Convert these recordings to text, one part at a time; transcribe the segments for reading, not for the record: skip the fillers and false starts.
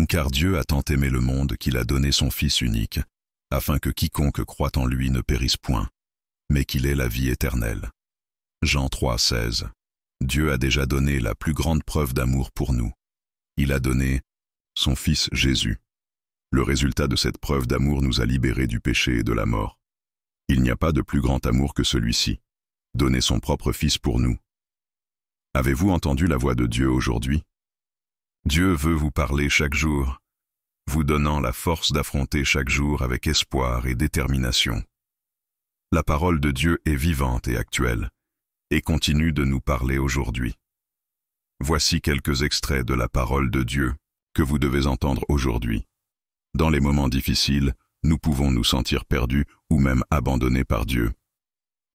Car Dieu a tant aimé le monde qu'il a donné son Fils unique, afin que quiconque croit en lui ne périsse point, mais qu'il ait la vie éternelle. Jean 3, 16. Dieu a déjà donné la plus grande preuve d'amour pour nous. Il a donné son Fils Jésus. Le résultat de cette preuve d'amour nous a libérés du péché et de la mort. Il n'y a pas de plus grand amour que celui-ci, donner son propre Fils pour nous. Avez-vous entendu la voix de Dieu aujourd'hui? Dieu veut vous parler chaque jour, vous donnant la force d'affronter chaque jour avec espoir et détermination. La parole de Dieu est vivante et actuelle, et continue de nous parler aujourd'hui. Voici quelques extraits de la parole de Dieu que vous devez entendre aujourd'hui. Dans les moments difficiles, nous pouvons nous sentir perdus ou même abandonnés par Dieu.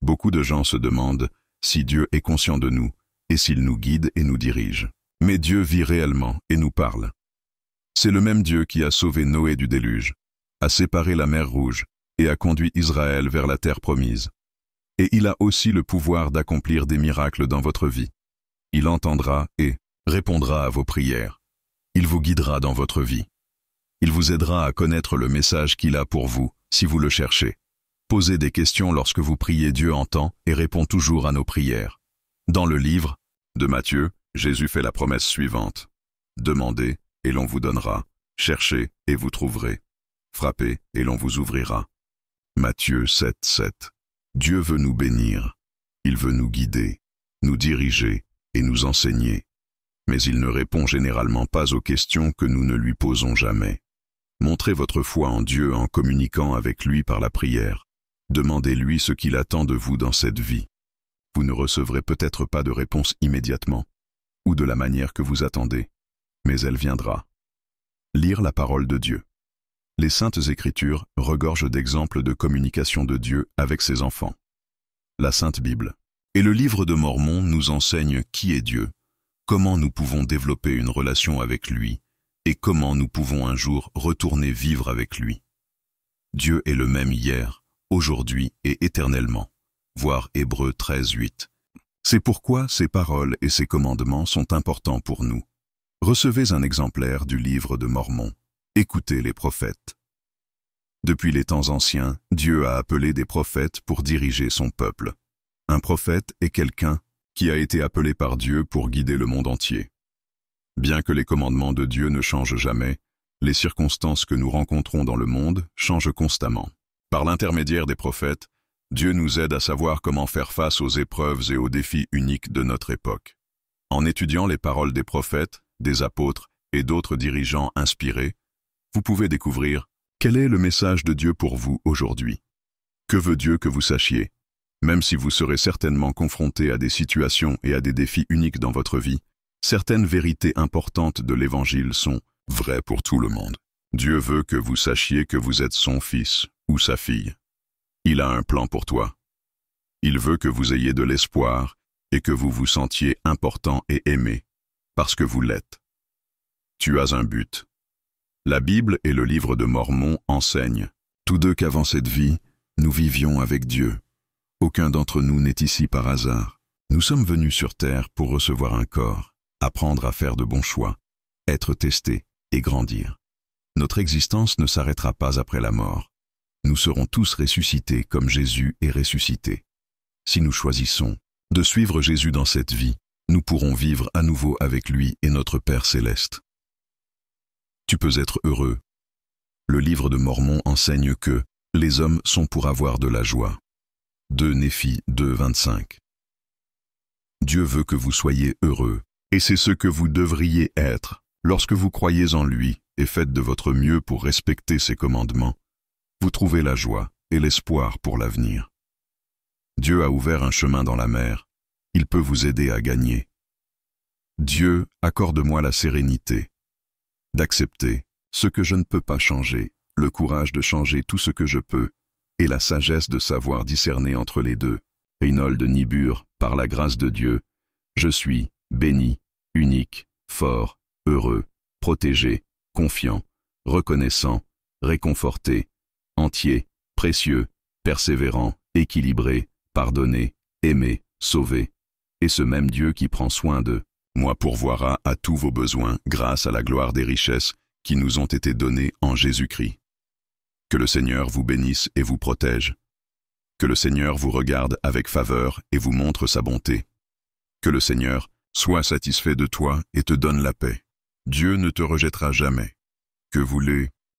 Beaucoup de gens se demandent si Dieu est conscient de nous et s'il nous guide et nous dirige. Mais Dieu vit réellement et nous parle. C'est le même Dieu qui a sauvé Noé du déluge, a séparé la mer Rouge et a conduit Israël vers la terre promise. Et il a aussi le pouvoir d'accomplir des miracles dans votre vie. Il entendra et répondra à vos prières. Il vous guidera dans votre vie. Il vous aidera à connaître le message qu'il a pour vous, si vous le cherchez. Posez des questions lorsque vous priez, Dieu entend et répond toujours à nos prières. Dans le livre de Matthieu, Jésus fait la promesse suivante. Demandez et l'on vous donnera. Cherchez et vous trouverez. Frappez et l'on vous ouvrira. Matthieu 7, 7. Dieu veut nous bénir. Il veut nous guider, nous diriger et nous enseigner. Mais il ne répond généralement pas aux questions que nous ne lui posons jamais. Montrez votre foi en Dieu en communiquant avec lui par la prière. Demandez-lui ce qu'il attend de vous dans cette vie. Vous ne recevrez peut-être pas de réponse immédiatement, ou de la manière que vous attendez, mais elle viendra. Lire la parole de Dieu. Les Saintes Écritures regorgent d'exemples de communication de Dieu avec ses enfants. La Sainte Bible et le livre de Mormon nous enseignent qui est Dieu, comment nous pouvons développer une relation avec lui, et comment nous pouvons un jour retourner vivre avec lui. Dieu est le même hier, aujourd'hui et éternellement. Voir Hébreux 13, 8. C'est pourquoi ces paroles et ces commandements sont importants pour nous. Recevez un exemplaire du livre de Mormon. Écoutez les prophètes. Depuis les temps anciens, Dieu a appelé des prophètes pour diriger son peuple. Un prophète est quelqu'un qui a été appelé par Dieu pour guider le monde entier. Bien que les commandements de Dieu ne changent jamais, les circonstances que nous rencontrons dans le monde changent constamment. Par l'intermédiaire des prophètes, Dieu nous aide à savoir comment faire face aux épreuves et aux défis uniques de notre époque. En étudiant les paroles des prophètes, des apôtres et d'autres dirigeants inspirés, vous pouvez découvrir quel est le message de Dieu pour vous aujourd'hui. Que veut Dieu que vous sachiez? Même si vous serez certainement confronté à des situations et à des défis uniques dans votre vie, certaines vérités importantes de l'Évangile sont vraies pour tout le monde. Dieu veut que vous sachiez que vous êtes son fils ou sa fille. Il a un plan pour toi. Il veut que vous ayez de l'espoir et que vous vous sentiez important et aimé, parce que vous l'êtes. Tu as un but. La Bible et le livre de Mormon enseignent, tous deux qu'avant cette vie, nous vivions avec Dieu. Aucun d'entre nous n'est ici par hasard. Nous sommes venus sur terre pour recevoir un corps, apprendre à faire de bons choix, être testés et grandir. Notre existence ne s'arrêtera pas après la mort. Nous serons tous ressuscités comme Jésus est ressuscité. Si nous choisissons de suivre Jésus dans cette vie, nous pourrons vivre à nouveau avec lui et notre Père céleste. Tu peux être heureux. Le livre de Mormon enseigne que les hommes sont pour avoir de la joie. 2 Néphi 2, 25. Dieu veut que vous soyez heureux, et c'est ce que vous devriez être lorsque vous croyez en lui et faites de votre mieux pour respecter ses commandements. Vous trouvez la joie et l'espoir pour l'avenir. Dieu a ouvert un chemin dans la mer. Il peut vous aider à gagner. Dieu, accorde-moi la sérénité d'accepter ce que je ne peux pas changer, le courage de changer tout ce que je peux, et la sagesse de savoir discerner entre les deux. Reinhold Niebuhr, par la grâce de Dieu, je suis béni, unique, fort, heureux, protégé, confiant, reconnaissant, réconforté, entier, précieux, persévérant, équilibré, pardonné, aimé, sauvé. Et ce même Dieu qui prend soin de moi pourvoira à tous vos besoins grâce à la gloire des richesses qui nous ont été donnés en Jésus-Christ. Que le Seigneur vous bénisse et vous protège. Que le Seigneur vous regarde avec faveur et vous montre sa bonté. Que le Seigneur soit satisfait de toi et te donne la paix. Dieu ne te rejettera jamais. Que voulez